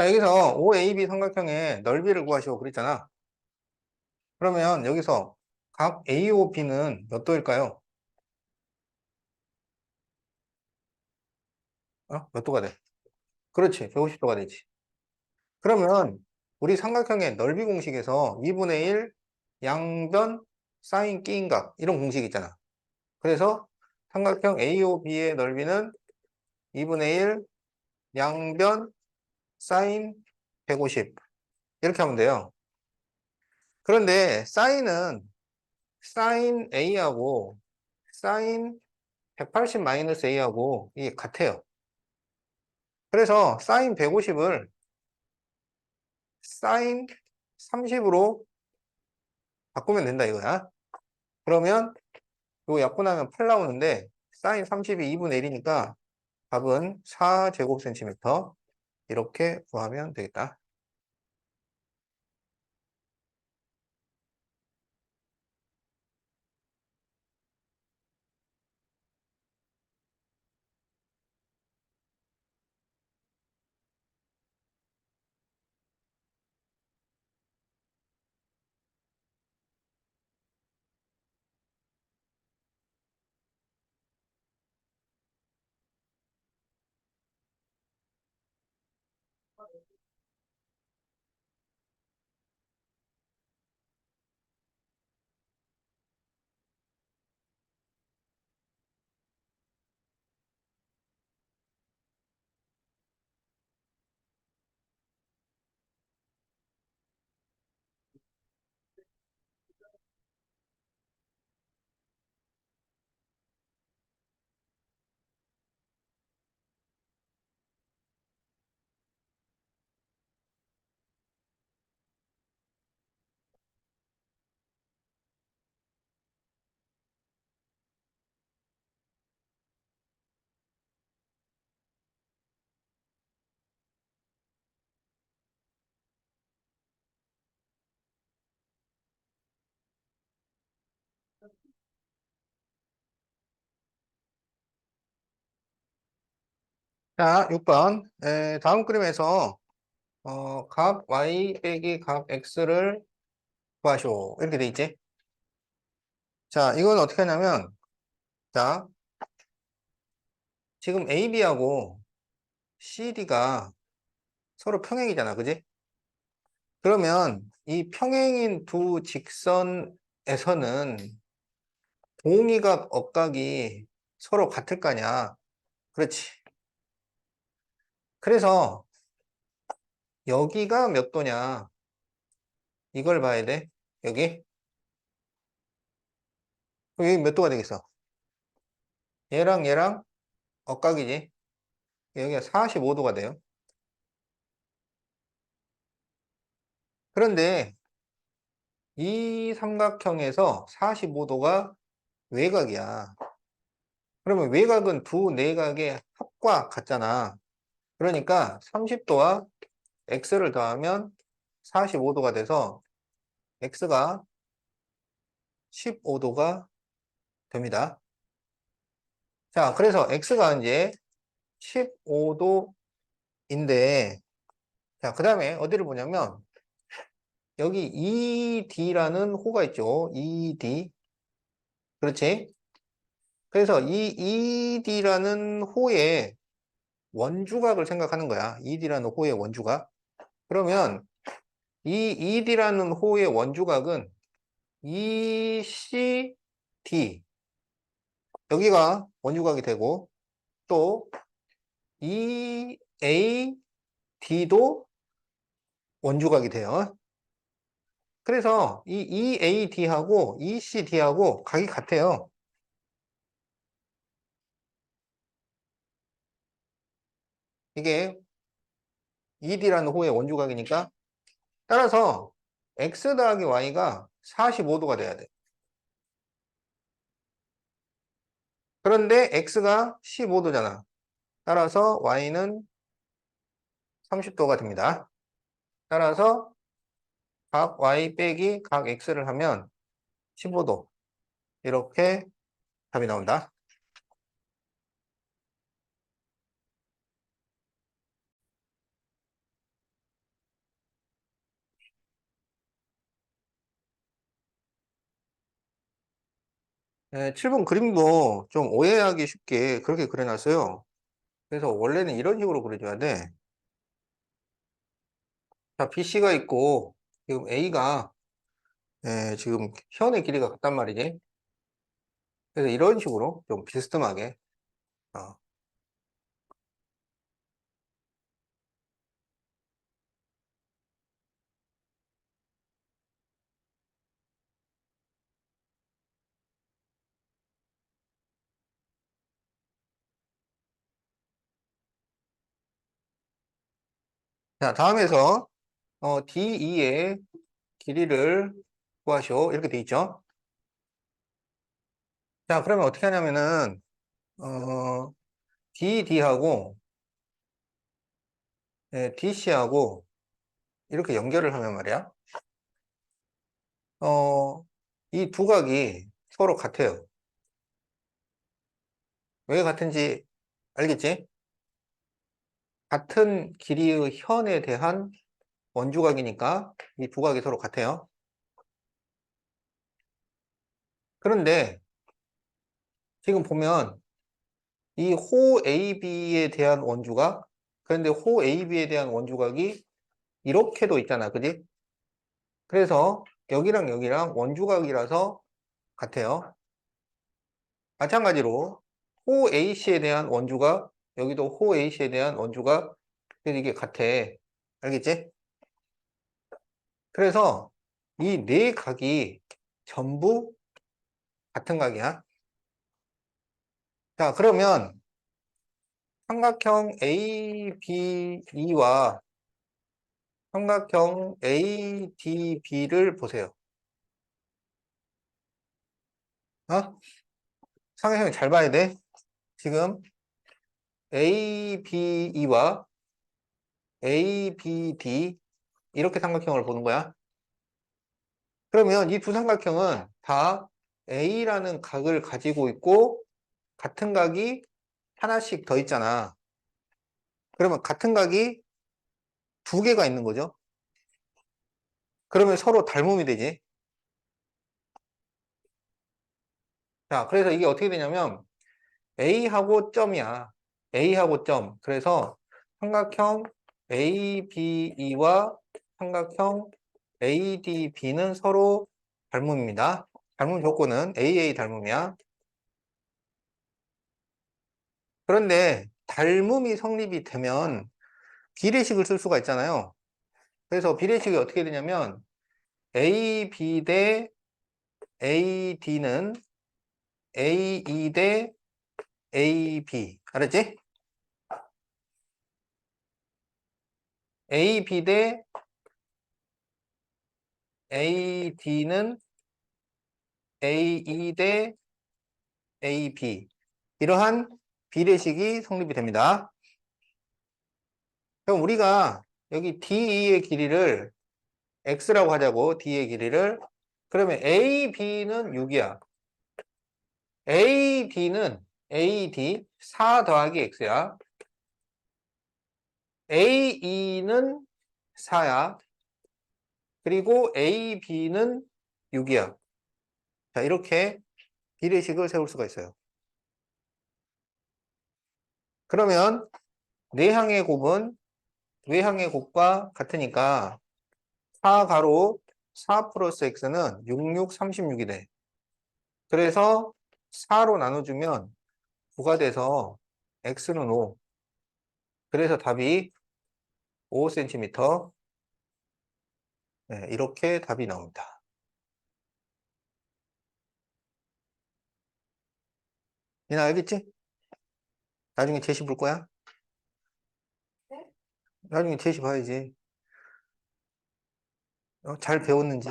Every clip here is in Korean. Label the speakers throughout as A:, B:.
A: 자, 여기서 OAB 삼각형의 넓이를 구하시오 그랬잖아. 그러면 여기서 각 AOB는 몇 도일까요? 몇 도가 돼? 그렇지, 150도가 되지. 그러면 우리 삼각형의 넓이 공식에서 2분의 1 양변 사인 끼인각 이런 공식 있잖아. 그래서 삼각형 AOB의 넓이는 2분의 1 양변 사인 150 이렇게 하면 돼요. 그런데 사인은 사인 A하고 사인 180 마이너스 A하고 이게 같아요. 그래서 사인 150을 사인 30으로 바꾸면 된다 이거야. 그러면 이거 약분하면 8 나오는데 사인 30이 2분의 1이니까 답은 4제곱센티미터 이렇게 구하면 되겠다. 자, 6번. 다음 그림에서 각 y 빼기 각 x를 구하시오. 이렇게 돼 있지? 자, 이건 어떻게 하냐면 자, 지금 AB하고 CD가 서로 평행이잖아. 그지? 그러면 이 평행인 두 직선에서는 동의각 억각이 서로 같을 거냐? 그렇지. 그래서 여기가 몇 도냐? 이걸 봐야 돼. 여기. 여기 몇 도가 되겠어? 얘랑 얘랑 억각이지. 여기가 45도가 돼요. 그런데 이 삼각형에서 45도가 외곽이야. 그러면 외곽은 두 내각의 합과 같잖아. 그러니까 30도와 x를 더하면 45도가 돼서 x가 15도가 됩니다. 자, 그래서 x가 이제 15도인데, 자, 그 다음에 어디를 보냐면, 여기 ED라는 호가 있죠. ED. 그렇지? 그래서 이 ED라는 호의 원주각을 생각하는 거야. ED라는 호의 원주각. 그러면 이 ED라는 호의 원주각은 ECD. 여기가 원주각이 되고, 또 EAD도 원주각이 돼요. 그래서 이 EAD하고 ECD하고 각이 같아요. 이게 ED라는 호의 원주각이니까 따라서 X 더하기 Y가 45도가 돼야 돼. 그런데 X가 15도잖아. 따라서 Y는 30도가 됩니다. 따라서 각 Y 빼기 각 X를 하면 15도. 이렇게 답이 나온다. 7번 그림도 좀 오해하기 쉽게 그렇게 그려놨어요. 그래서 원래는 이런 식으로 그려줘야 돼. 자, BC가 있고, 지금 A가, 지금 현의 길이가 같단 말이지. 그래서 이런 식으로 좀 비스듬하게, 어. 자, 다음에서, DE의 길이를 구하시오. 이렇게 돼 있죠. 자, 그러면 어떻게 하냐면은, DD하고, DC하고, 이렇게 연결을 하면 말이야. 이 두 각이 서로 같아요. 왜 같은지 알겠지? 같은 길이의 현에 대한 원주각이니까 이 두 각이 서로 같아요. 그런데 지금 보면 이 호 AB에 대한 원주각, 그런데 호 AB에 대한 원주각이 이렇게도 있잖아. 그지? 그래서 여기랑 여기랑 원주각이라서 같아요. 마찬가지로 호 AC에 대한 원주각, 여기도 호 AC에 대한 원주각, 이게 같아. 알겠지? 그래서 이 네 각이 전부 같은 각이야. 자, 그러면 삼각형 ABE와 삼각형 ADB를 보세요. 어? 삼각형이 잘 봐야 돼. 지금 ABE와 ABD 이렇게 삼각형을 보는 거야. 그러면 이 두 삼각형은 다 A라는 각을 가지고 있고 같은 각이 하나씩 더 있잖아. 그러면 같은 각이 두 개가 있는 거죠. 그러면 서로 닮음이 되지. 자, 그래서 이게 어떻게 되냐면 A하고 점이야. A하고 점. 그래서 삼각형 ABE와 삼각형 ADB는 서로 닮음입니다. 닮음 조건은 AA 닮음이야. 그런데 닮음이 성립이 되면 비례식을 쓸 수가 있잖아요. 그래서 비례식이 어떻게 되냐면 AB 대 AD는 AE 대 AB. 알았지? AB 대 AD는 AE 대 AB. 이러한 비례식이 성립이 됩니다. 그럼 우리가 여기 DE의 길이를 X라고 하자고, D의 길이를. 그러면 AB는 6이야. AD는 AD 4 더하기 X야. AE는 4야. 그리고 AB는 6이야. 자, 이렇게 비례식을 세울 수가 있어요. 그러면 내항의 곱은 외항의 곱과 같으니까 4 가로 4 플러스 x는 66, 36이 돼. 그래서 4로 나눠주면 9가 돼서 x는 5. 그래서 답이 5cm. 네, 이렇게 답이 나옵니다. 니나 알겠지? 나중에 제시 볼 거야? 나중에 제시 봐야지. 잘 배웠는지.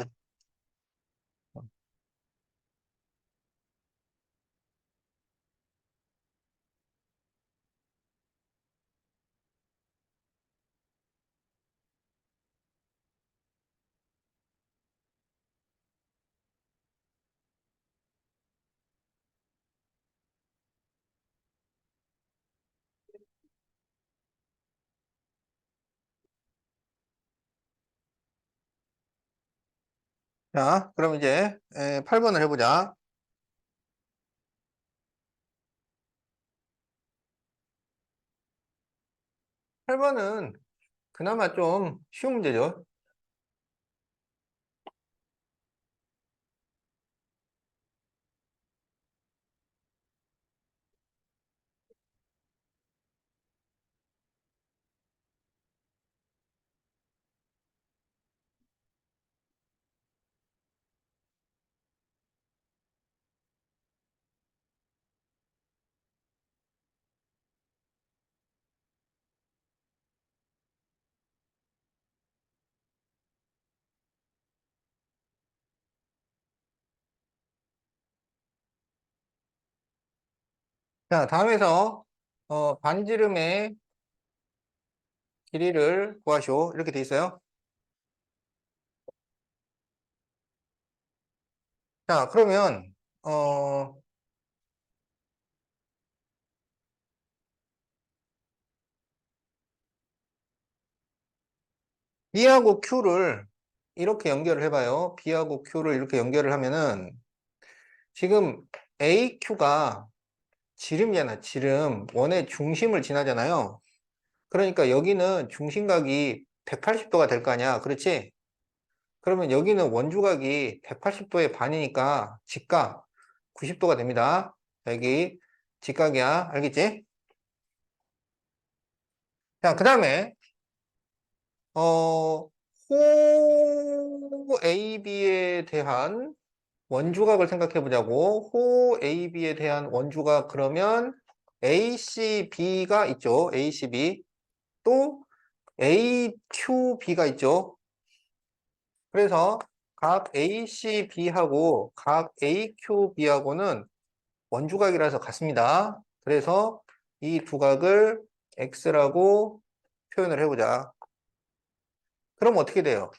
A: 자, 그럼 이제 8번을 해보자. 8번은 그나마 좀 쉬운 문제죠. 자, 다음에서 반지름의 길이를 구하시오. 이렇게 돼 있어요. 자, 그러면 B하고 Q를 이렇게 연결을 해봐요. B하고 Q를 이렇게 연결을 하면은 지금 AQ가 지름이잖아, 지름. 원의 중심을 지나잖아요. 그러니까 여기는 중심각이 180도가 될 거 아니야. 그렇지? 그러면 여기는 원주각이 180도의 반이니까 직각 90도가 됩니다. 여기 직각이야. 알겠지? 자, 그 다음에 호 AB에 대한 원주각을 생각해 보자고. 호 AB에 대한 원주각 그러면 ACB가 있죠. ACB. 또 AQB가 있죠. 그래서 각 ACB하고 각 AQB하고는 원주각이라서 같습니다. 그래서 이 두 각을 X라고 표현을 해보자. 그럼 어떻게 돼요?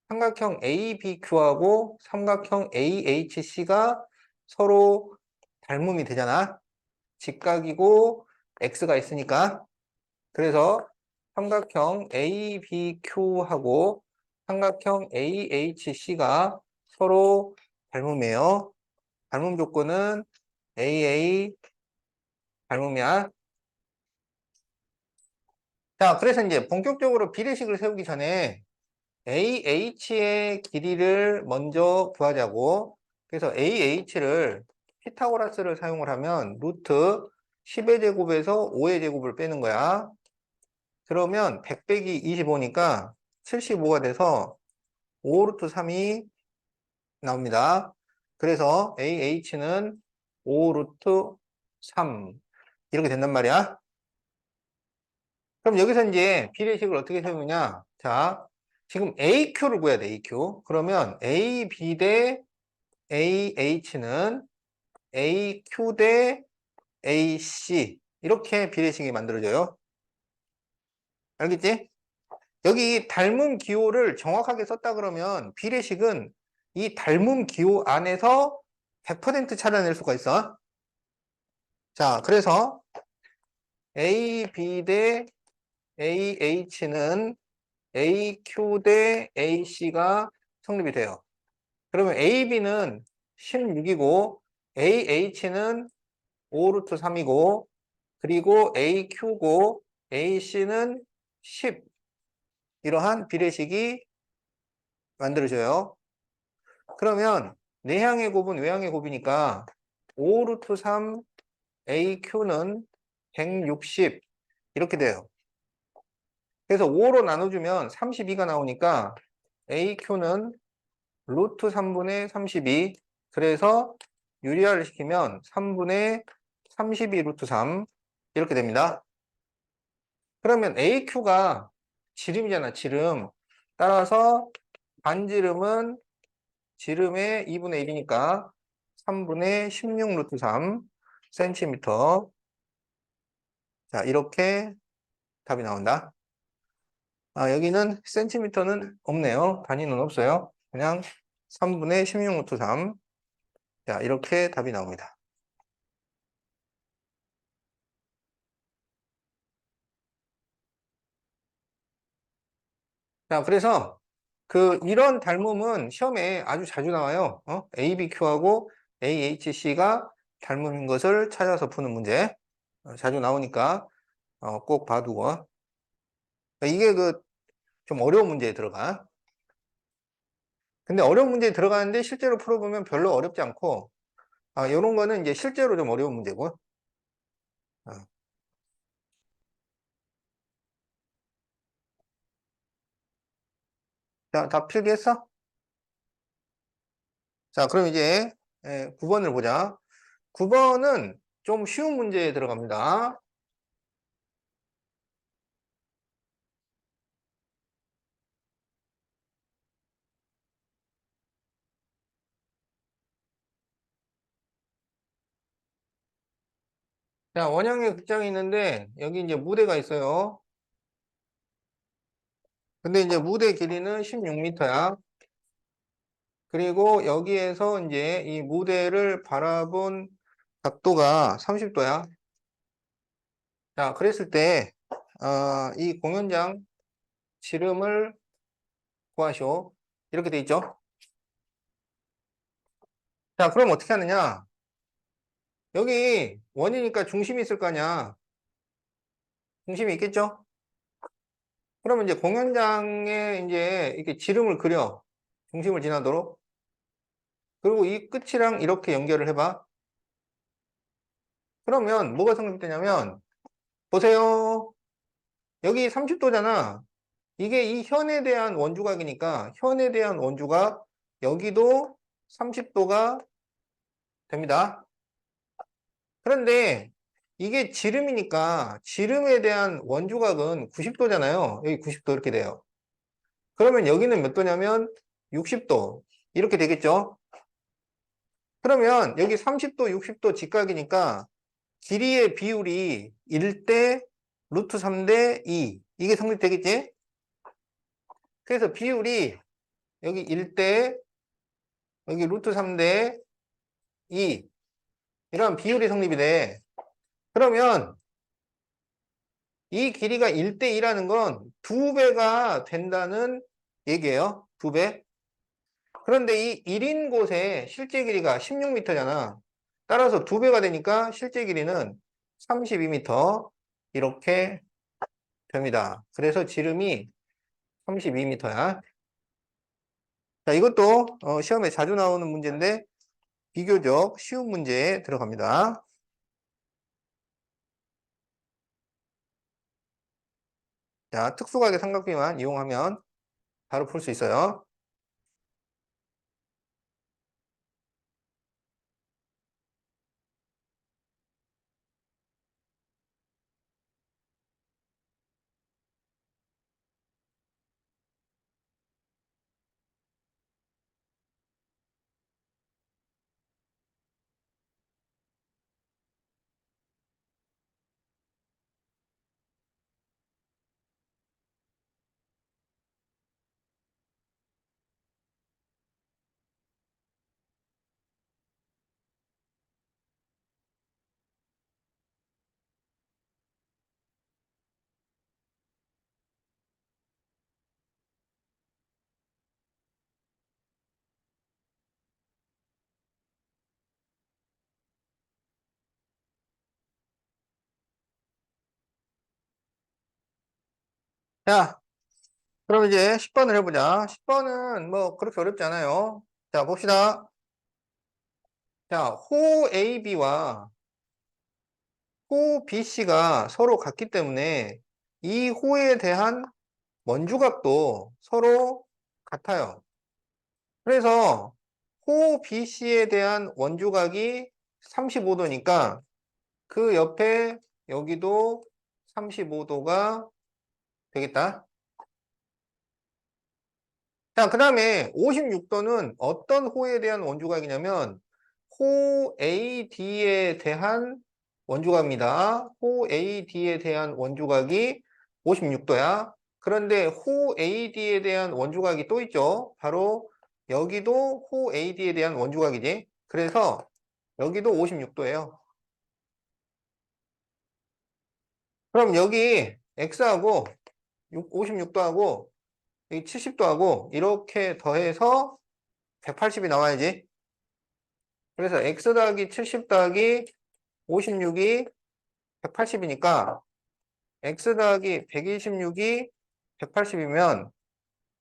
A: 삼각형 ABQ하고 삼각형 AHC가 서로 닮음이 되잖아. 직각이고 X가 있으니까. 그래서 삼각형 ABQ하고 삼각형 AHC가 서로 닮음이에요. 닮음 조건은 AA 닮음이야. 자, 그래서 이제 본격적으로 비례식을 세우기 전에 AH의 길이를 먼저 구하자고. 그래서 AH를 피타고라스를 사용을 하면 루트 10의 제곱에서 5의 제곱을 빼는 거야. 그러면 100 빼기 25니까 75가 돼서 5 루트 3이 나옵니다. 그래서 AH는 5 루트 3 이렇게 된단 말이야. 그럼 여기서 이제 비례식을 어떻게 세우느냐? 자, 지금 AQ를 구해야 돼, AQ. 그러면 AB 대 AH는 AQ 대 AC 이렇게 비례식이 만들어져요. 알겠지? 여기 닮음 기호를 정확하게 썼다 그러면 비례식은 이 닮음 기호 안에서 100% 찾아낼 수가 있어. 자, 그래서 AB 대 AH는 AQ 대 AC가 성립이 돼요. 그러면 AB는 16이고 AH는 5 루트 3이고 그리고 AQ고 AC는 10 이러한 비례식이 만들어져요. 그러면 내향의 곱은 외향의 곱이니까 5 루트 3 AQ는 160 이렇게 돼요. 그래서 5로 나눠주면 32가 나오니까 AQ는 루트 3분의 32 그래서 유리화를 시키면 3분의 32 루트 3 이렇게 됩니다. 그러면 AQ가 지름이잖아, 지름. 따라서 반지름은 지름의 2분의 1이니까 3분의 16 루트 3 센티미터. 자, 이렇게 답이 나온다. 아, 여기는 센티미터는 없네요. 단위는 없어요. 그냥 3분의 16 루트 3. 자, 이렇게 답이 나옵니다. 자, 그래서 이런 닮음은 시험에 아주 자주 나와요. ABQ하고 AHC가 닮은 것을 찾아서 푸는 문제. 자주 나오니까 꼭 봐두고. 그러니까 이게 좀 어려운 문제에 들어가. 근데 어려운 문제에 들어가는데 실제로 풀어보면 별로 어렵지 않고, 요런 거는 이제 실제로 좀 어려운 문제고. 어. 자, 다 필기했어? 자, 그럼 이제 9번을 보자. 9번은 좀 쉬운 문제에 들어갑니다. 자, 원형의 극장이 있는데 여기 이제 무대가 있어요. 근데 이제 무대 길이는 16m야. 그리고 여기에서 이제 이 무대를 바라본 각도가 30도야. 자, 그랬을 때, 이 공연장 지름을 구하시오. 이렇게 돼 있죠. 자, 그럼 어떻게 하느냐? 여기 원이니까 중심이 있을 거 아니야. 중심이 있겠죠? 그러면 이제 공연장에 이제 이렇게 지름을 그려. 중심을 지나도록. 그리고 이 끝이랑 이렇게 연결을 해봐. 그러면 뭐가 성립되냐면, 보세요. 여기 30도잖아. 이게 이 현에 대한 원주각이니까 현에 대한 원주각 여기도 30도가 됩니다. 그런데 이게 지름이니까 지름에 대한 원주각은 90도잖아요. 여기 90도 이렇게 돼요. 그러면 여기는 몇 도냐면 60도 이렇게 되겠죠. 그러면 여기 30도, 60도 직각이니까 길이의 비율이 1대 루트 3대 2 이게 성립되겠지? 그래서 비율이 여기 1대 여기 루트 3대 2 이런 비율이 성립이 돼. 그러면 이 길이가 1대2라는 건 2배가 된다는 얘기예요. 2배. 그런데 이 1인 곳의 실제 길이가 16m잖아. 따라서 2배가 되니까 실제 길이는 32m 이렇게 됩니다. 그래서 지름이 32m야. 자, 이것도 시험에 자주 나오는 문제인데 비교적 쉬운 문제에 들어갑니다. 자, 특수각의 삼각비만 이용하면 바로 풀 수 있어요. 자, 그럼 이제 10번을 해보자. 10번은 뭐 그렇게 어렵지 않아요. 자, 봅시다. 자, 호 AB와 호 BC가 서로 같기 때문에 이 호에 대한 원주각도 서로 같아요. 그래서 호 BC에 대한 원주각이 35도니까 그 옆에 여기도 35도가 되겠다. 자, 그 다음에 56도는 어떤 호에 대한 원주각이냐면 호 AD에 대한 원주각입니다. 호 AD에 대한 원주각이 56도야. 그런데 호 AD에 대한 원주각이 또 있죠. 바로 여기도 호 AD에 대한 원주각이지. 그래서 여기도 56도예요. 그럼 여기 X하고 56도하고 여기 70도하고 이렇게 더해서 180이 나와야지. 그래서 x 더하기 70 더하기 56이 180이니까 x 더하기 126이 180이면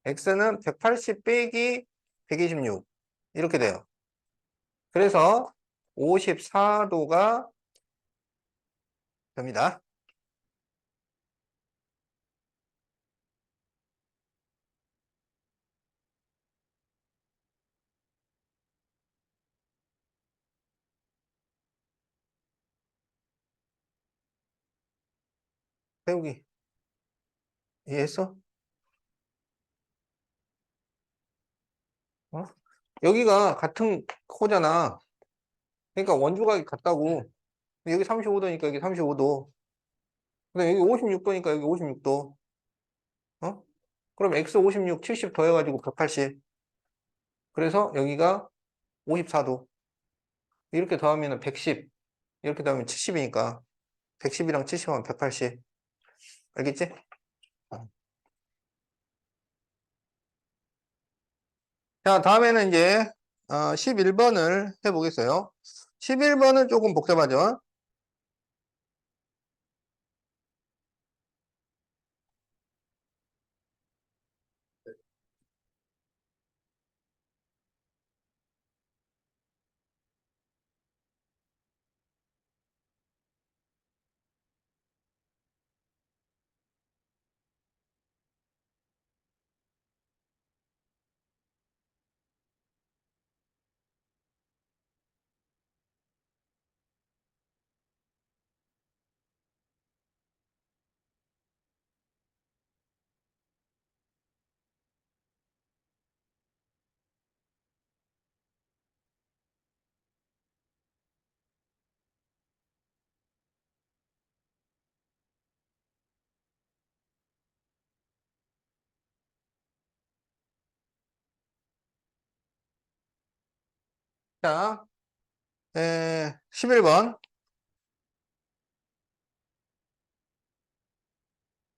A: x는 180 빼기 126 이렇게 돼요. 그래서 54도가 됩니다. 세우기 이해했어? 어? 여기가 같은 코잖아. 그러니까 원주각이 같다고. 여기 35도니까 여기 35도. 근데 여기 56도니까 여기 56도. 어? 그럼 x 56, 70 더해가지고 180. 그래서 여기가 54도. 이렇게 더하면 110. 이렇게 더하면 70이니까 110이랑 70하면 180. 알겠지? 어. 자, 다음에는 이제 11번을 해보겠어요. 11번은 조금 복잡하죠? 자, 11번.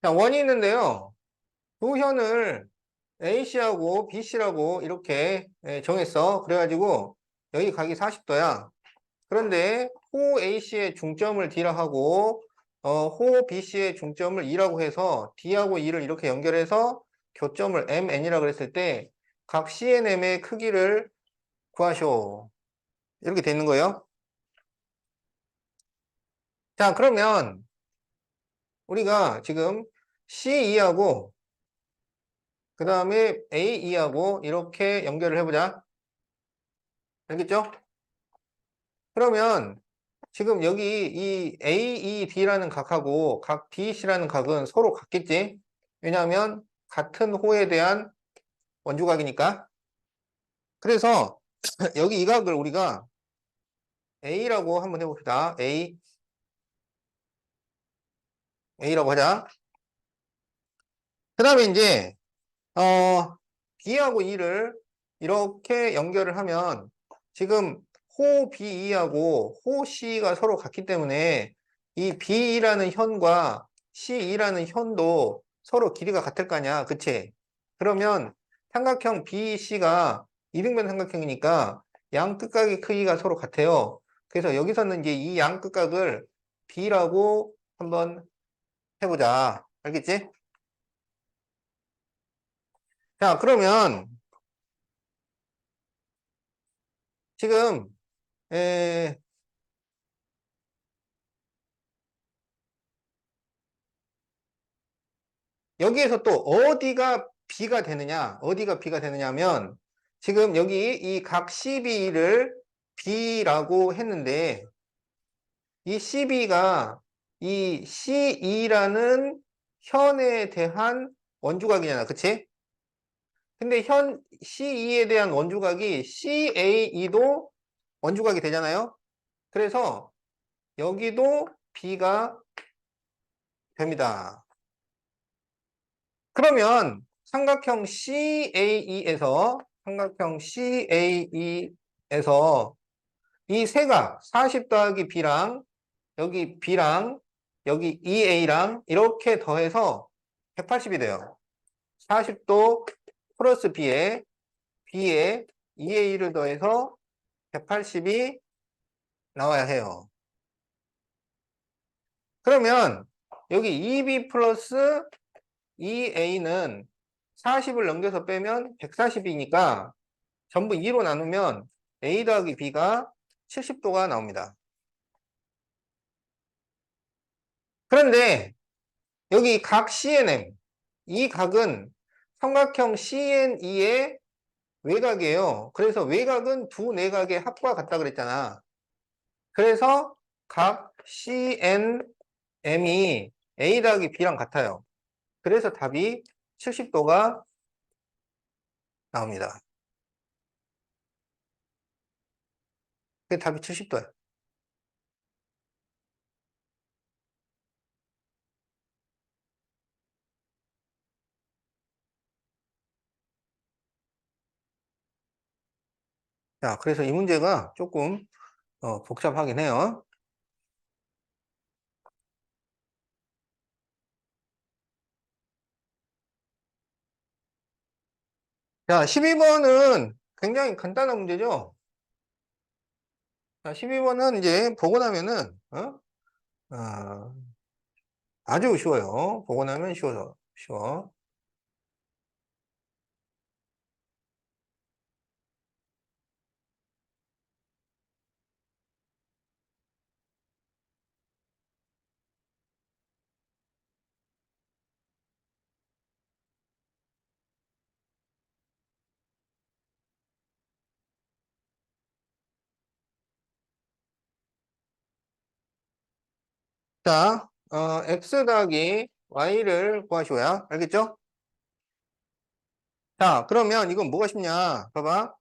A: 자, 원이 있는데요. 두 현을 A씨하고 B씨라고 이렇게 정했어. 그래가지고 여기 각이 40도야. 그런데 호 A씨의 중점을 D라 하고 호 B씨의 중점을 E라고 해서 D하고 E를 이렇게 연결해서 교점을 MN이라고 그랬을 때 각 CNM의 크기를 구하쇼. 이렇게 돼 있는 거예요. 자, 그러면 우리가 지금 C2하고 그 다음에 A2하고 이렇게 연결을 해보자. 알겠죠? 그러면 지금 여기 이 AED라는 각하고 각 BC라는 각은 서로 같겠지? 왜냐하면 같은 호에 대한 원주각이니까. 그래서 여기 이 각을 우리가 A라고 한번 해봅시다. A라고 하자. 그 다음에 이제 B하고 E를 이렇게 연결을 하면 지금 호 BE하고 호 C가 서로 같기 때문에 이 B라는 현과 C라는 현도 서로 길이가 같을 거 아니야. 그치? 그러면 삼각형 BC가 이등변 삼각형이니까 양 끝각의 크기가 서로 같아요. 그래서 여기서는 이제 이 양 끝각을 B라고 한번 해보자. 알겠지? 자, 그러면 지금 에, 여기에서 또 어디가 B가 되느냐, 어디가 B가 되느냐 하면 지금 여기 이 각 CB를 B라고 했는데 이 CB가 이 CE라는 현에 대한 원주각이잖아. 그치? 근데 현 CE에 대한 원주각이 CAE도 원주각이 되잖아요. 그래서 여기도 B가 됩니다. 그러면 삼각형 CAE에서 이 세 각, 40 더하기 B랑 여기 B랑 여기 EA랑 이렇게 더해서 180이 돼요. 40도 플러스 B에 EA를 더해서 180이 나와야 해요. 그러면 여기 EB 플러스 이 A는 40을 넘겨서 빼면 140이니까 전부 2로 나누면 A 더하기 B가 70도가 나옵니다. 그런데 여기 각 CNM, 이 각은 삼각형 CNE의 외곽이에요. 그래서 외곽은 두 내각의 합과 같다 그랬잖아. 그래서 각 CNM이 A 더하기 B랑 같아요. 그래서 답이 70도가 나옵니다. 그 답이 70도야. 자, 그래서 이 문제가 조금 복잡하긴 해요. 자, 12번은 굉장히 간단한 문제죠. 자, 12번은 이제 보고 나면은 어, 아주 쉬워요. 보고 나면 쉬워. 자, x 더하기 y를 구하시고요. 알겠죠? 자, 그러면 이건 뭐가 쉽냐? 봐봐.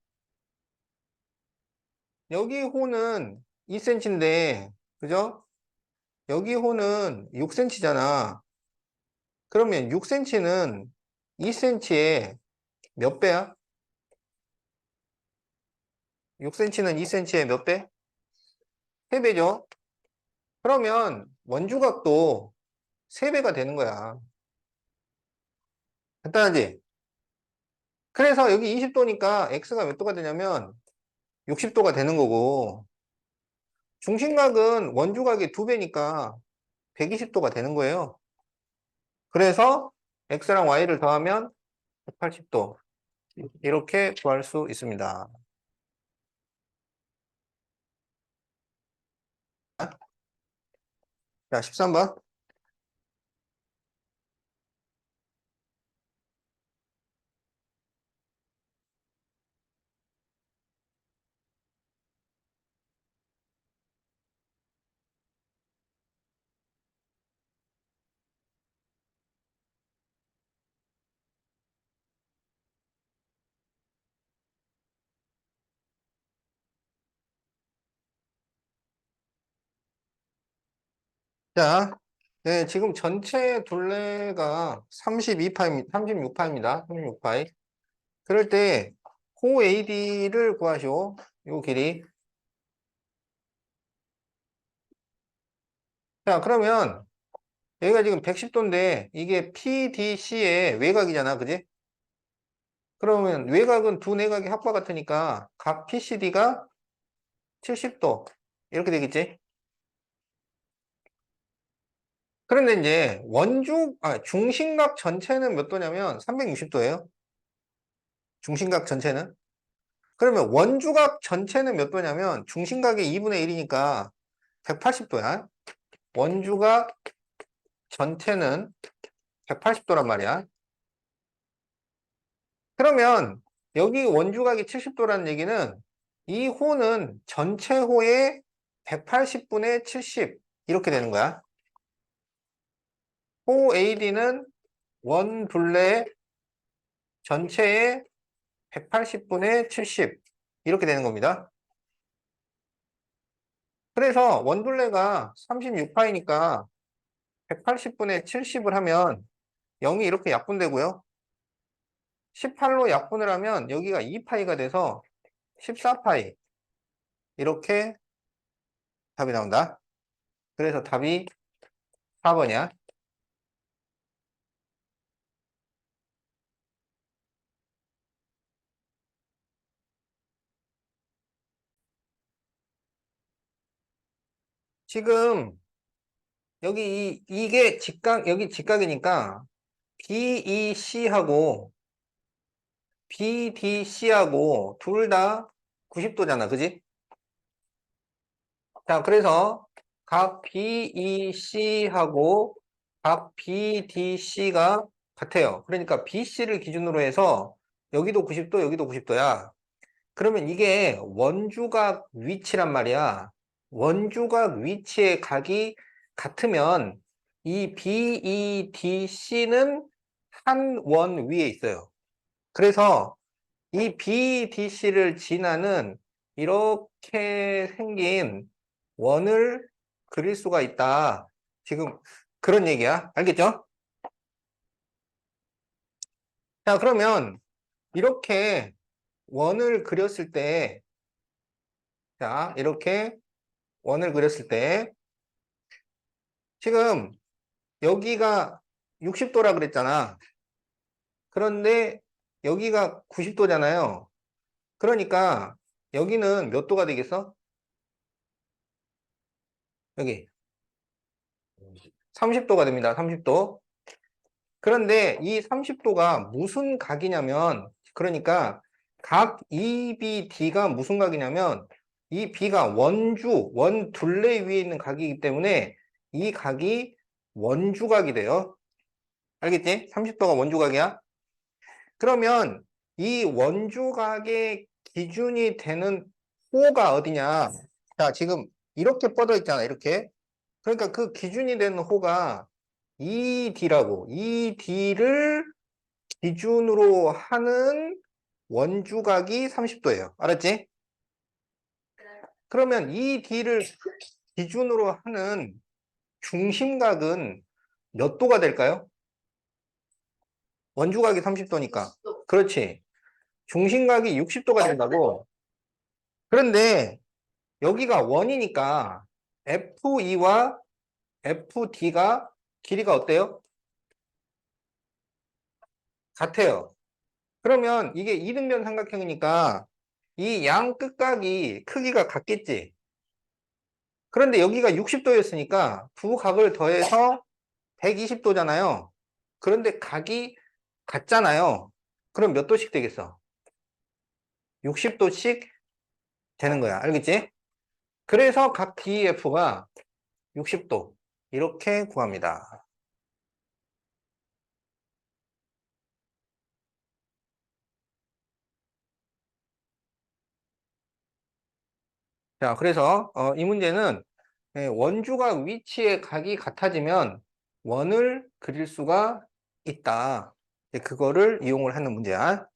A: 여기 호는 2cm인데, 그죠? 여기 호는 6cm잖아. 그러면 6cm는 2cm의 몇 배야? 6cm는 2cm의 몇 배? 3배죠? 그러면 원주각도 3배가 되는 거야. 간단하지? 그래서 여기 20도니까 x가 몇 도가 되냐면 60도가 되는 거고, 중심각은 원주각의 2배니까 120도가 되는 거예요. 그래서 x랑 y를 더하면 180도. 이렇게 구할 수 있습니다. 자, 13번. 자, 네, 지금 전체 둘레가 32파입니다. 36파입니다. 36파이. 그럴 때, 호 AD를 구하시오. 요 길이. 자, 그러면, 여기가 지금 110도인데, 이게 PDC의 외곽이잖아. 그지? 그러면 외곽은 두 내각의 합과 같으니까, 각 PCD가 70도. 이렇게 되겠지? 그런데 이제, 중심각 전체는 몇 도냐면, 360도예요. 중심각 전체는. 그러면 원주각 전체는 몇 도냐면 중심각의 2분의 1이니까 180도야. 원주각 전체는 180도란 말이야. 그러면 여기 원주각이 70도라는 얘기는 이 호는 전체 호의 180분의 70 이렇게 되는 거야. 호 AD는 원 둘레 전체의 180분의 70 이렇게 되는 겁니다. 그래서 원둘레가 36파이니까 180분의 70을 하면 0이 이렇게 약분되고요. 18로 약분을 하면 여기가 2파이가 돼서 14파이. 이렇게 답이 나온다. 그래서 답이 4번이야. 지금 여기 이게 직각, 여기 직각이니까 BEC하고 BDC하고 둘 다 90도잖아. 그지? 자, 그래서 각 BEC하고 각 BDC가 같아요. 그러니까 BC를 기준으로 해서 여기도 90도, 여기도 90도야. 그러면 이게 원주각 위치란 말이야. 원주각 위치의 각이 같으면 이 BEDC는 한 원 위에 있어요. 그래서 이 BDC를 지나는 이렇게 생긴 원을 그릴 수가 있다. 지금 그런 얘기야. 알겠죠? 자, 그러면 이렇게 원을 그렸을 때, 자, 이렇게 원을 그렸을 때, 지금 여기가 60도라 그랬잖아. 그런데 여기가 90도잖아요. 그러니까 여기는 몇 도가 되겠어? 여기 30도가 됩니다. 30도. 그런데 이 30도가 무슨 각이냐면, 그러니까 각 EBD가 무슨 각이냐면, 이 B가 원 둘레 위에 있는 각이기 때문에 이 각이 원주각이 돼요. 알겠지? 30도가 원주각이야. 그러면 이 원주각의 기준이 되는 호가 어디냐? 자, 지금 이렇게 뻗어 있잖아, 이렇게. 그러니까 그 기준이 되는 호가 ED라고. ED를 기준으로 하는 원주각이 30도예요. 알았지? 그러면 ED를 기준으로 하는 중심각은 몇 도가 될까요? 원주각이 30도니까. 그렇지. 중심각이 60도가 된다고. 그런데 여기가 원이니까 FE와 FD가 길이가 어때요? 같아요. 그러면 이게 이등변 삼각형이니까 이 양 끝각이 크기가 같겠지. 그런데 여기가 60도였으니까 두 각을 더해서 120도잖아요. 그런데 각이 같잖아요. 그럼 몇 도씩 되겠어? 60도씩 되는 거야. 알겠지? 그래서 각 DEF가 60도. 이렇게 구합니다. 자, 그래서 이 문제는 원주각 위치의 각이 같아지면 원을 그릴 수가 있다. 그거를 이용을 하는 문제야.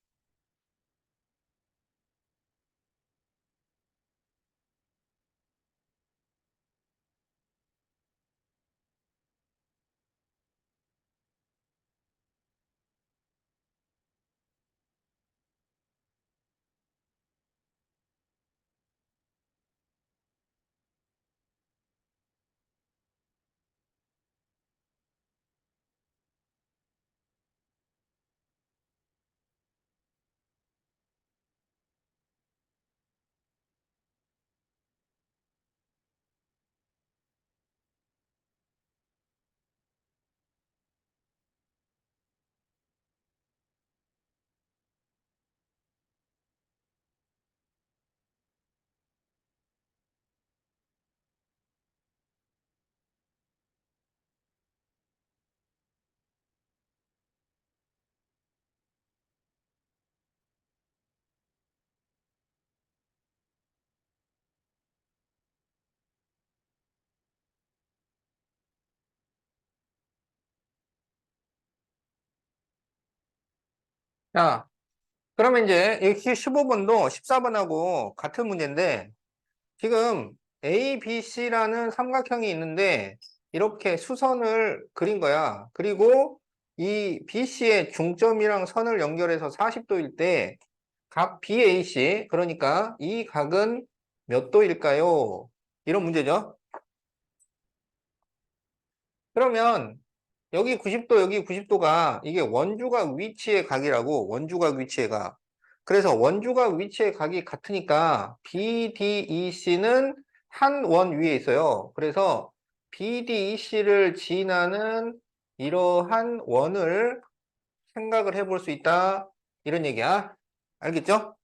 A: 자, 그러면 이제 이 15번도 14번하고 같은 문제인데 지금 A, B, C라는 삼각형이 있는데 이렇게 수선을 그린 거야. 그리고 이 BC의 중점이랑 선을 연결해서 40도일 때 각 BAC, 그러니까 이 각은 몇 도일까요? 이런 문제죠. 그러면 여기 90도, 여기 90도가 이게 원주각 위치의 각이라고, 원주각 위치의 각. 그래서 원주각 위치의 각이 같으니까 BDEC는 한 원 위에 있어요. 그래서 BDEC를 지나는 이러한 원을 생각을 해볼 수 있다. 이런 얘기야. 알겠죠?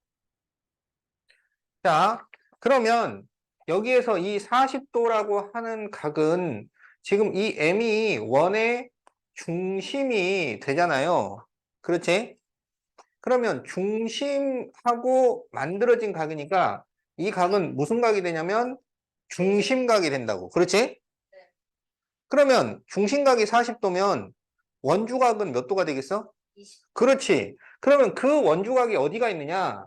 A: 자, 그러면 여기에서 이 40도라고 하는 각은 지금 이 M이 원의 중심이 되잖아요. 그렇지? 그러면 중심하고 만들어진 각이니까 이 각은 무슨 각이 되냐면 중심각이 된다고. 그렇지? 그러면 중심각이 40도면 원주각은 몇 도가 되겠어? 20. 그렇지. 그러면 그 원주각이 어디가 있느냐?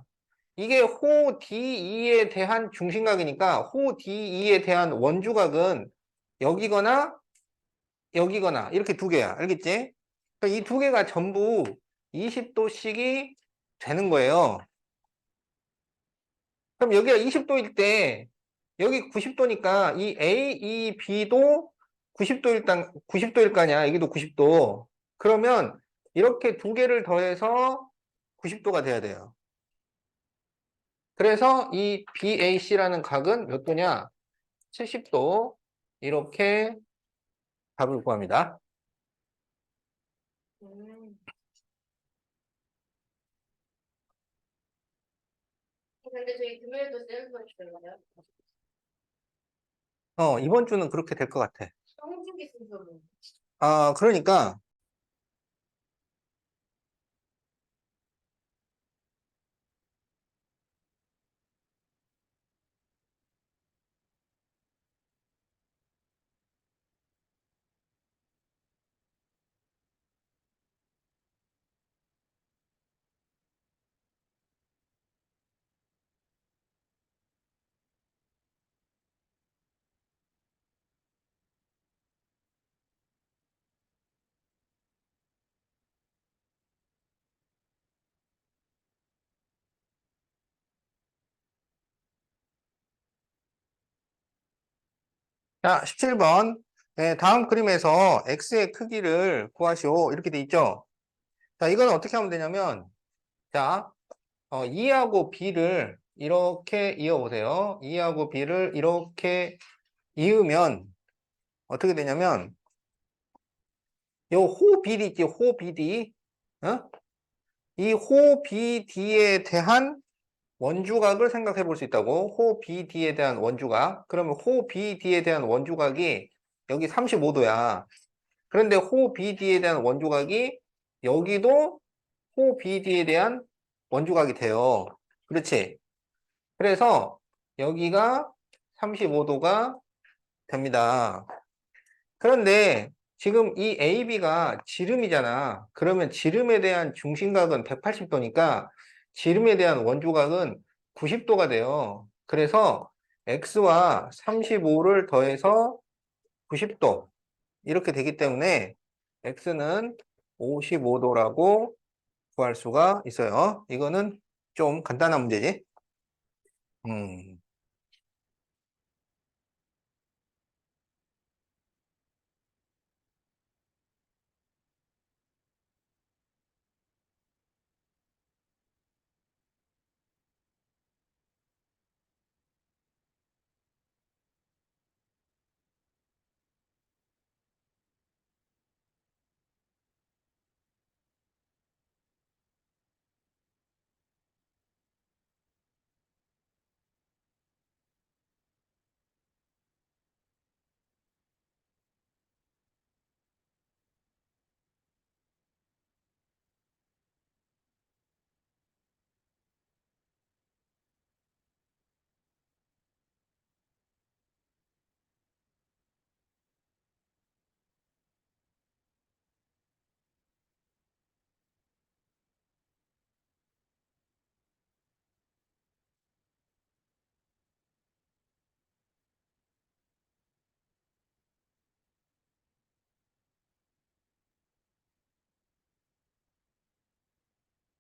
A: 이게 호 DE에 대한 중심각이니까 호 DE에 대한 원주각은 여기거나 여기거나 이렇게 두 개야. 알겠지? 이 두 개가 전부 20도씩이 되는 거예요. 그럼 여기가 20도일 때 여기 90도니까 이 A, E, B도 90도일 거 아니야. 여기도 90도. 그러면 이렇게 두 개를 더해서 90도가 돼야 돼요. 그래서 이 BAC라는 각은 몇 도냐? 70도. 이렇게 답을 구합니다. 근데 저희 금요일도 셀프 주는가요? 이번 주는 그렇게 될 것 같아. 성적이 순서는? 아, 그러니까 자, 17번. 네, 다음 그림에서 x의 크기를 구하시오. 이렇게 돼 있죠? 자, 이건 어떻게 하면 되냐면, 자, 2하고 b를 이렇게 이어보세요. 2하고 b를 이렇게 이으면 어떻게 되냐면, 요 호 BD 있지, 호 BD. 어? 이 호 BD에 대한 원주각을 생각해 볼 수 있다고. 호 BD에 대한 원주각. 그러면 호 BD에 대한 원주각이 여기 35도야. 그런데 호 BD에 대한 원조각이 여기도 호 BD에 대한 원조각이 돼요. 그렇지? 그래서 여기가 35도가 됩니다. 그런데 지금 이 AB가 지름이잖아. 그러면 지름에 대한 중심각은 180도니까 지름에 대한 원조각은 90도가 돼요. 그래서 X와 35를 더해서 90도. 이렇게 되기 때문에 x는 55도라고 구할 수가 있어요. 이거는 좀 간단한 문제지. 음.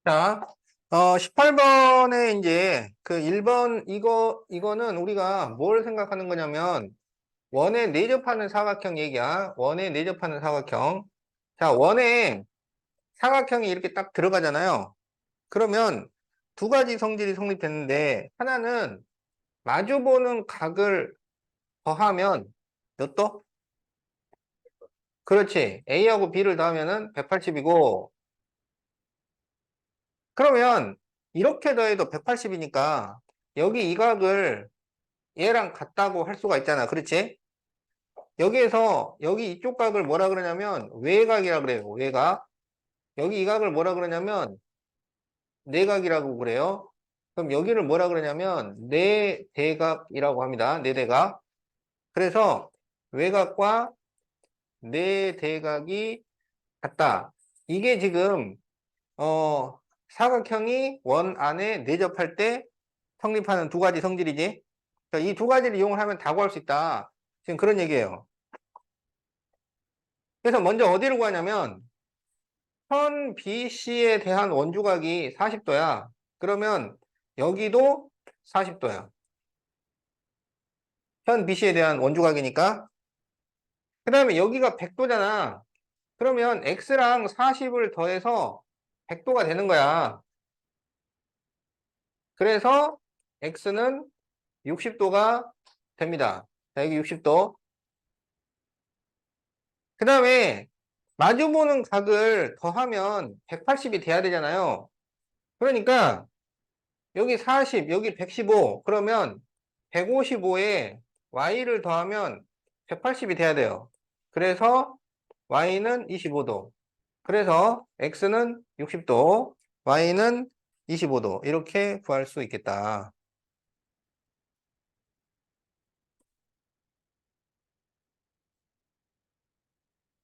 A: 자, 18번에 이제 그 1번 이거는 우리가 뭘 생각하는 거냐면 원에 내접하는 사각형 얘기야. 원에 내접하는 사각형. 자, 원에 사각형이 이렇게 딱 들어가잖아요. 그러면 두 가지 성질이 성립됐는데 하나는 마주보는 각을 더하면 몇 도? 그렇지. A하고 B를 더하면은 180이고 그러면 이렇게 더해도 180이니까 여기 이 각을 얘랑 같다고 할 수가 있잖아. 그렇지? 여기에서 여기 이쪽 각을 뭐라 그러냐면 외각이라 그래요. 외각. 여기 이 각을 뭐라 그러냐면 내각이라고 그래요. 그럼 여기를 뭐라 그러냐면 내대각이라고 합니다. 내대각. 그래서 외각과 내대각이 같다. 이게 지금 사각형이 원 안에 내접할 때 성립하는 두 가지 성질이지. 이 두 가지를 이용을 하면 다 구할 수 있다. 지금 그런 얘기예요. 그래서 먼저 어디를 구하냐면 선 BC에 대한 원주각이 40도야. 그러면 여기도 40도야. 현 BC에 대한 원주각이니까. 그 다음에 여기가 100도잖아. 그러면 X랑 40을 더해서 100도가 되는 거야. 그래서 X는 60도가 됩니다. 자, 여기 60도. 그 다음에 마주보는 각을 더하면 180이 돼야 되잖아요. 그러니까 여기 40, 여기 115, 그러면 155에 y를 더하면 180이 돼야 돼요. 그래서 y는 25도. 그래서 x는 60도, y는 25도. 이렇게 구할 수 있겠다.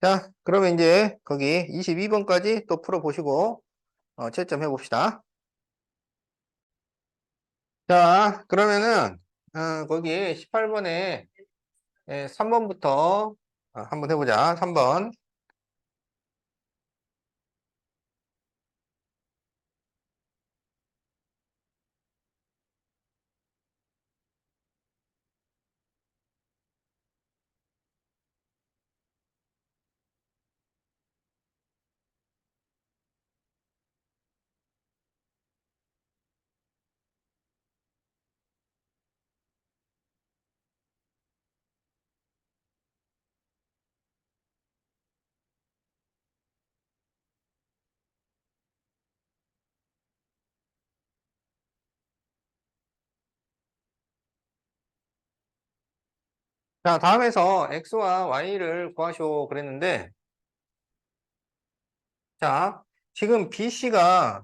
A: 자, 그러면 이제 거기 22번까지 또 풀어보시고 채점 해봅시다. 자, 그러면은 거기 18번에 3번부터 한번 해보자. 3번. 자, 다음에서 x와 y를 구하시오 그랬는데, 자, 지금 BC가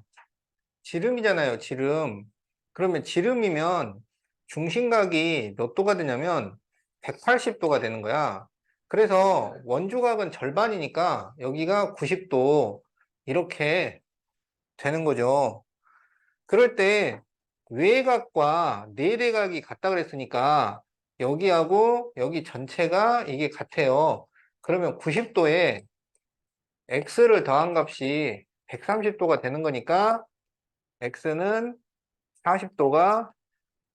A: 지름이잖아요, 지름. 그러면 지름이면 중심각이 몇 도가 되냐면 180도가 되는 거야. 그래서 원주각은 절반이니까 여기가 90도 이렇게 되는 거죠. 그럴 때 외곽과 내대각이 같다 그랬으니까 여기하고 여기 전체가 이게 같아요. 그러면 90도에 x를 더한 값이 130도가 되는 거니까 x는 40도가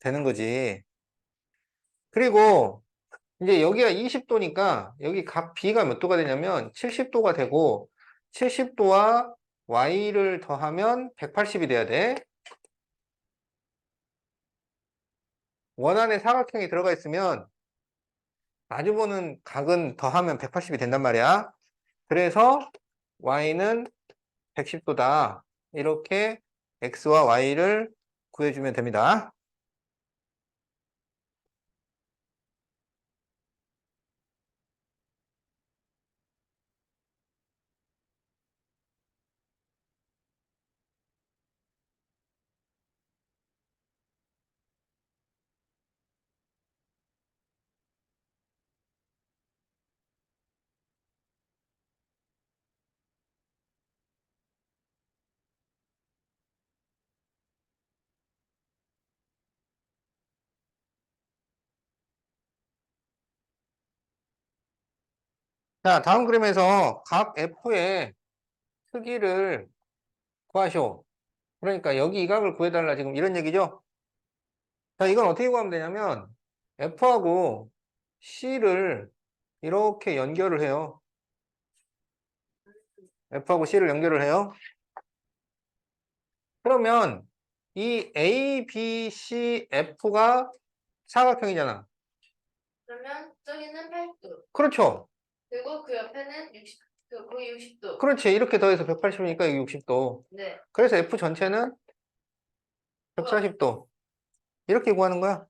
A: 되는 거지. 그리고 이제 여기가 20도니까 여기 각 b가 몇 도가 되냐면 70도가 되고 70도와 y를 더하면 180이 돼야 돼. 원안에 사각형이 들어가 있으면 마주보는 각은 더하면 180이 된단 말이야. 그래서 y는 110도다. 이렇게 x와 y를 구해주면 됩니다. 자, 다음 그림에서 각 F의 크기를 구하시오. 그러니까 여기 이 각을 구해달라 지금 이런 얘기죠? 자, 이건 어떻게 구하면 되냐면 F하고 C를 이렇게 연결을 해요. F하고 C를 연결을 해요. 그러면 이 A, B, C, F가 사각형이잖아.
B: 그러면 저기는 8도.
A: 그렇죠.
B: 그리고 그 옆에는 60도. 거의 60도.
A: 그렇지. 이렇게 더해서 180이니까 60도.
B: 네.
A: 그래서 F 전체는 140도. 이렇게 구하는 거야.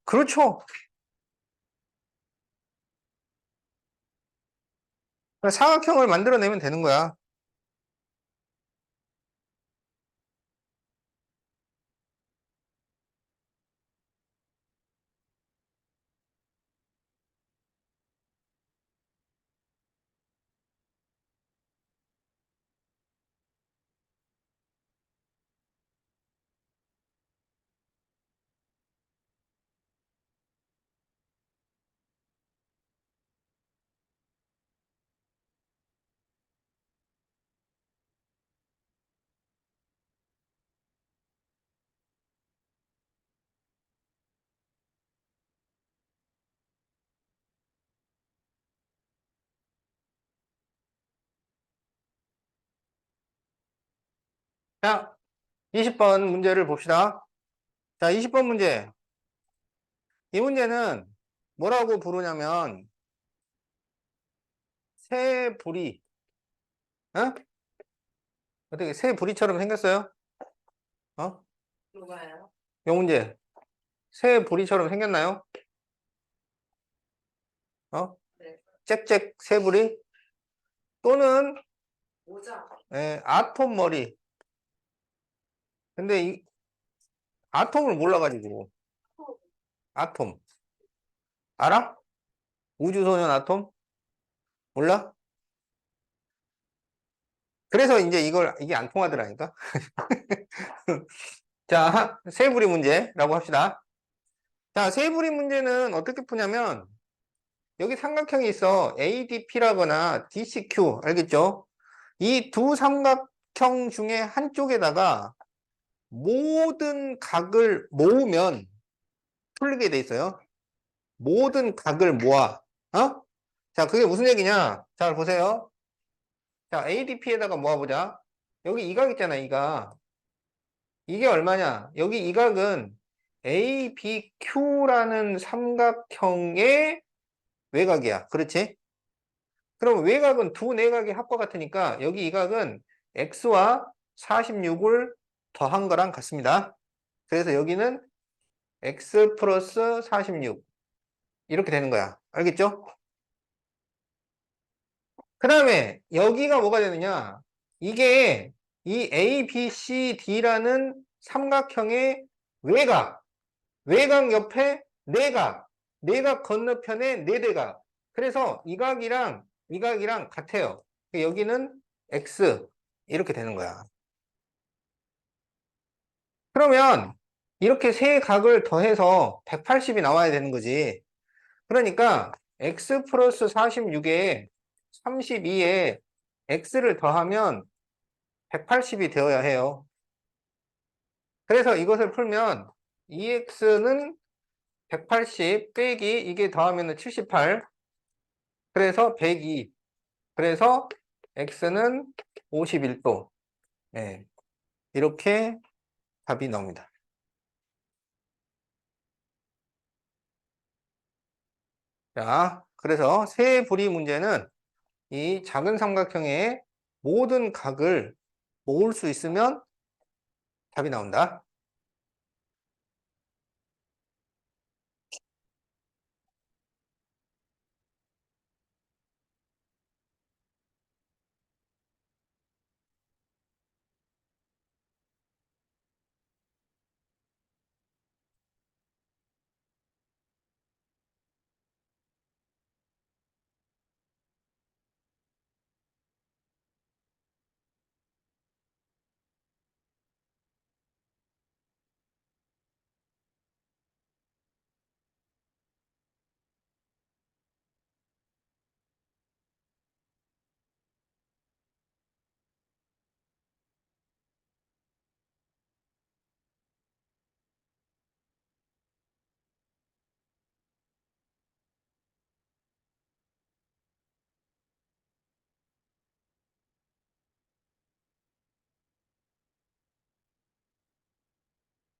A: 그렇죠. 사각형을 만들어내면 되는 거야. 자, 20번 문제를 봅시다. 자, 20번 문제. 이 문제는 뭐라고 부르냐면, 새 부리, 어? 어떻게 새 부리처럼 생겼어요? 어?
B: 뭐가요?
A: 이 문제. 새 부리처럼 생겼나요? 어?
B: 네.
A: 짹짹 새 부리? 또는,
B: 모자.
A: 아톰 머리. 근데 이 아톰을 몰라가지고. 아톰. 알아? 우주소년 아톰? 몰라? 그래서 이제 이게 안 통하더라니까? 자, 세부리 문제라고 합시다. 자, 세부리 문제는 어떻게 푸냐면, 여기 삼각형이 있어. ADP라거나 DCQ, 알겠죠? 이 두 삼각형 중에 한쪽에다가 모든 각을 모으면 풀리게 돼 있어요. 모든 각을 모아. 어? 자, 그게 무슨 얘기냐? 잘 보세요. 자, ADP에다가 모아보자. 여기 이 각 있잖아, 이 각. 이게 얼마냐? 여기 이 각은 ABQ라는 삼각형의 외곽이야. 그렇지? 그럼 외곽은 두 내각의 합과 같으니까 여기 이 각은 X와 46을 더한 거랑 같습니다. 그래서 여기는 X 플러스 46. 이렇게 되는 거야. 알겠죠? 그 다음에 여기가 뭐가 되느냐? 이게 이 ABCD라는 삼각형의 외곽, 외곽 옆에 내각, 내각 건너편에 네대각. 그래서 이 각이랑 이 각이랑 같아요. 여기는 X 이렇게 되는 거야. 그러면 이렇게 세 각을 더해서 180이 나와야 되는 거지. 그러니까 X 플러스 46에 32에 X를 더하면 180이 되어야 해요. 그래서 이것을 풀면 2X는 180 빼기 이게 더하면 78. 그래서 102. 그래서 X는 51도. 네. 이렇게 답이 나옵니다. 자, 그래서 세 부리 문제는 이 작은 삼각형의 모든 각을 모을 수 있으면 답이 나온다.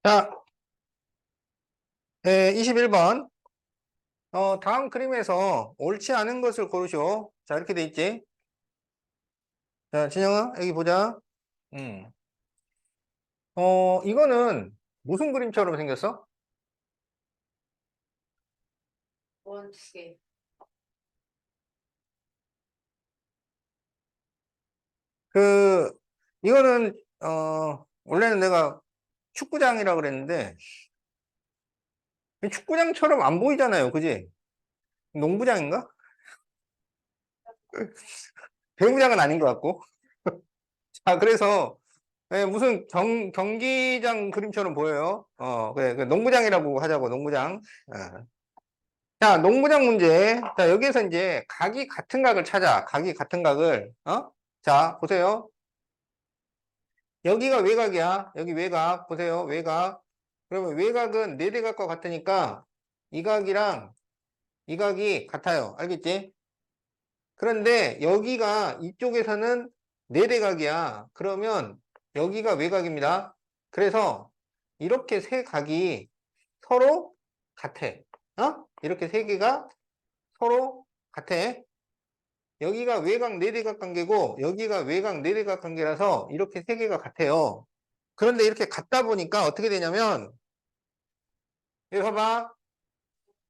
A: 자, 21번. 다음 그림에서 옳지 않은 것을 고르시오. 자, 이렇게 돼 있지? 자, 진영아, 여기 보자. 음. 이거는 무슨 그림처럼 생겼어?
B: 원, 두 개.
A: 그, 이거는, 원래는 내가 축구장이라고 그랬는데, 축구장처럼 안 보이잖아요. 그지? 농구장인가? 배구장은 아닌 것 같고. 아, 그래서, 예, 무슨 경기장 그림처럼 보여요. 그래, 그 농구장이라고 하자고, 농구장. 자, 농구장 문제. 자, 여기에서 이제 각이 같은 각을 찾아. 각이 같은 각을, 자, 보세요. 여기가 외곽이야. 여기 외곽. 보세요. 외곽. 그러면 외곽은 네대각과 같으니까 이 각이랑 이 각이 같아요. 알겠지? 그런데 여기가 이쪽에서는 네대각이야. 그러면 여기가 외곽입니다. 그래서 이렇게 세 각이 서로 같아. 이렇게 세 개가 서로 같아. 여기가 외곽 네대각 관계고 여기가 외곽 네대각 관계라서 이렇게 세 개가 같아요. 그런데 이렇게 같다 보니까 어떻게 되냐면 여기 봐봐.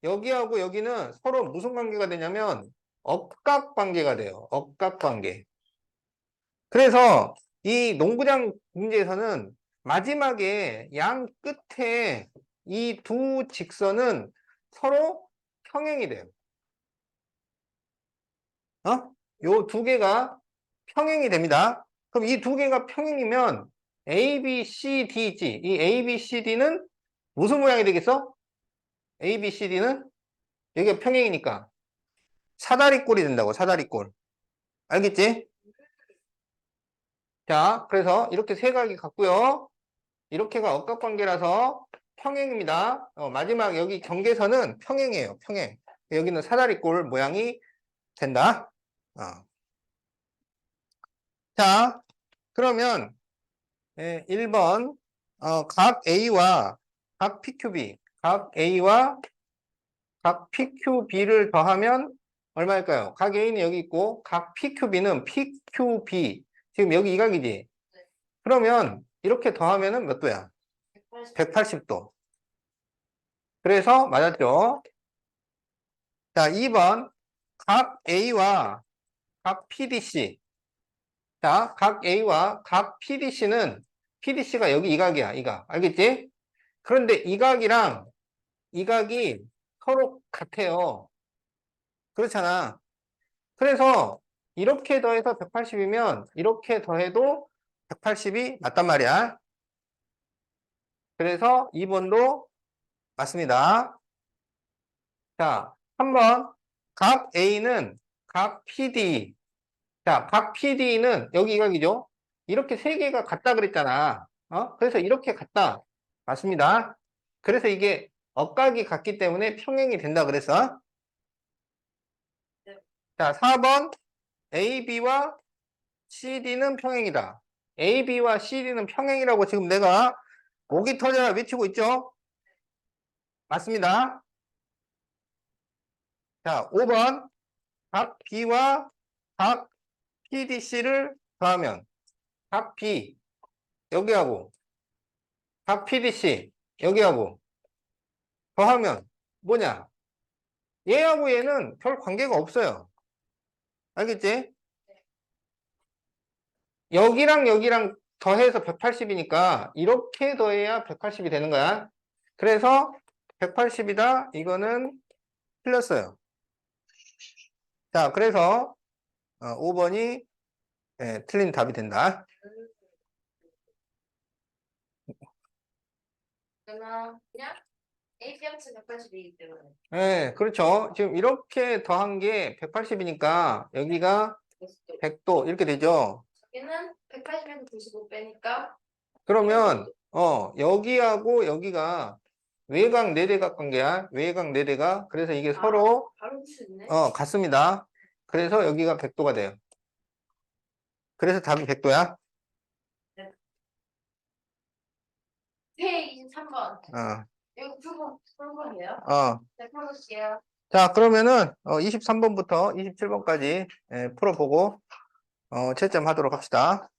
A: 여기하고 여기는 서로 무슨 관계가 되냐면 억각 관계가 돼요. 억각 관계. 그래서 이 농구장 문제에서는 마지막에 양 끝에 이 두 직선은 서로 평행이 돼요. 요 두 개가 평행이 됩니다. 그럼 이 두 개가 평행이면 A, B, C, D 있지? 이 A, B, C, D는 무슨 모양이 되겠어? A, B, C, D는 여기가 평행이니까 사다리꼴이 된다고, 사다리꼴. 알겠지? 자, 그래서 이렇게 세 각이 같고요. 이렇게가 억각관계라서 평행입니다. 마지막 여기 경계선은 평행이에요. 평행. 여기는 사다리꼴 모양이 된다. 어. 자, 그러면 1번 각 A와 각 PQB, 각 A와 각 PQB를 더하면 얼마일까요? 각 A는 여기 있고 각 PQB는 PQB 지금 여기 이 각이지? 그러면 이렇게 더하면은 몇 도야?
B: 180.
A: 180도. 그래서 맞았죠? 자, 2번 각 A와 각 PDC. 자, 각 A와 각 PDC는 PDC가 여기 이 각이야, 이 각. 알겠지? 그런데 이 각이랑 이 각이 서로 같아요. 그렇잖아. 그래서 이렇게 더해서 180이면 이렇게 더해도 180이 맞단 말이야. 그래서 2번도 맞습니다. 자, 3번 각 A는 각 PD. 자, 각 PD는 여기 이 각이죠. 이렇게 세 개가 같다 그랬잖아. 그래서 이렇게 같다. 맞습니다. 그래서 이게 억각이 같기 때문에 평행이 된다 그랬어.
B: 네.
A: 자, 4번 AB와 CD는 평행이다. AB와 CD는 평행이라고 지금 내가 목이 터져라 외치고 있죠? 맞습니다. 자, 5번 각 B와 각 PDC를 더하면 각 B 여기하고 각 PDC 여기하고 더하면 뭐냐? 얘하고 얘는 별 관계가 없어요. 알겠지? 여기랑 여기랑 더해서 180이니까 이렇게 더해야 180이 되는 거야. 그래서 180이다. 이거는 틀렸어요. 자, 그래서 5번이 틀린 답이 된다.
B: 그냥 A, B 합치 180이기 때문에.
A: 네, 그렇죠. 지금 이렇게 더한 게 180이니까 여기가 100도 이렇게 되죠.
B: 여기는 180에서 95 빼니까
A: 그러면 여기하고 여기가 외곽 네대각 관계야. 외곽 네대각. 그래서 이게 서로
B: 바로 수 있네.
A: 같습니다. 그래서 여기가 100도가 돼요. 그래서 답이 100도야.
B: 네. 23번.
A: 어,
B: 이거 풀번이에요?
A: 어.
B: 네, 풀어볼게요.
A: 자, 그러면은 23번부터 27번까지 풀어보고 채점하도록 합시다.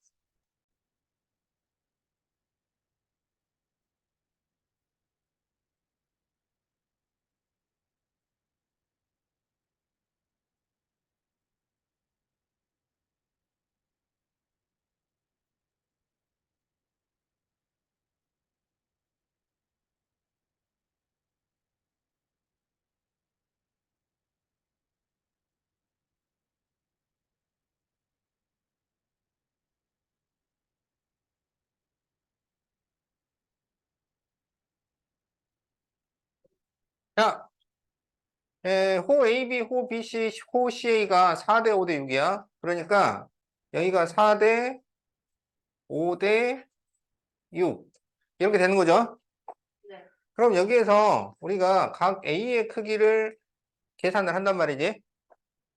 A: 자, 호 AB, 호 BC, 호 CA가 4대 5대 6이야. 그러니까 여기가 4대 5대 6 이렇게 되는 거죠.
B: 네.
A: 그럼 여기에서 우리가 각 A의 크기를 계산을 한단 말이지.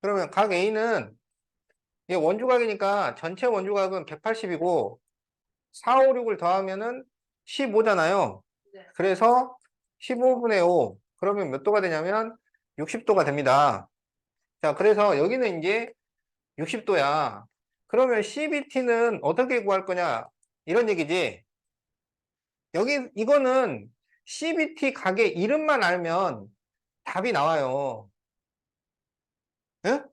A: 그러면 각 A는 이게 원주각이니까 전체 원주각은 180이고 4, 5, 6을 더하면은 15잖아요.
B: 네.
A: 그래서 15분의 5. 그러면 몇 도가 되냐면 60도가 됩니다. 자, 그래서 여기는 이제 60도야. 그러면 CBT는 어떻게 구할 거냐? 이런 얘기지. 이거는 CBT 가게 이름만 알면 답이 나와요. 응?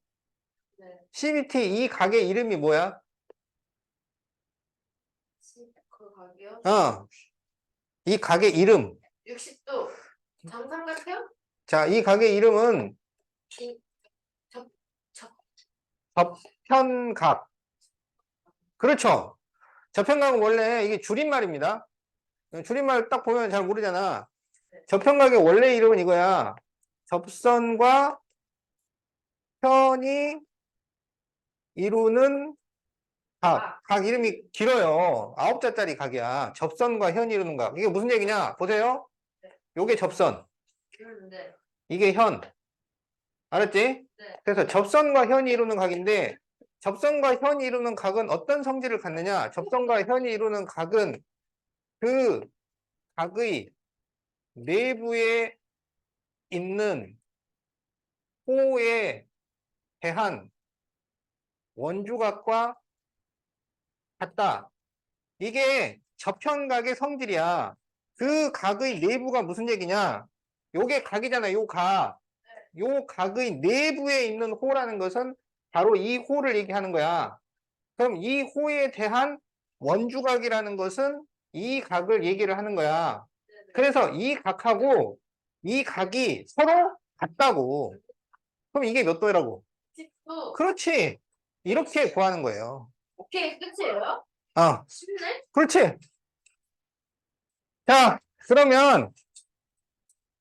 B: 네.
A: CBT 이 가게 이름이 뭐야?
B: 그 가게요?
A: 이 가게 이름.
B: 60도. 정삼각형?
A: 자, 이 가게 이름은
B: 접, 접,
A: 접현각. 그렇죠. 접현각은 원래 이게 줄임말입니다. 줄임말 딱 보면 잘 모르잖아. 접현각의 원래 이름은 이거야. 접선과 현이 이루는 각. 각 이름이 길어요. 9자짜리 각이야. 접선과 현이 이루는 각. 이게 무슨 얘기냐? 보세요. 요게 접선.
B: 네.
A: 이게 현. 알았지?
B: 네.
A: 그래서 접선과 현이 이루는 각인데 접선과 현이 이루는 각은 어떤 성질을 갖느냐? 접선과 현이 이루는 각은 그 각의 내부에 있는 호에 대한 원주각과 같다. 이게 접현각의 성질이야. 그 각의 내부가 무슨 얘기냐? 요게 각이잖아, 요 각. 요 각의 내부에 있는 호라는 것은 바로 이 호를 얘기하는 거야. 그럼 이 호에 대한 원주각이라는 것은 이 각을 얘기를 하는 거야. 그래서 이 각하고 이 각이 서로 같다고. 그럼 이게 몇 도라고?
B: 10도.
A: 그렇지. 이렇게 구하는 거예요.
B: 오케이, 끝이에요?
A: 아,
B: 쉽네?
A: 그렇지. 자, 그러면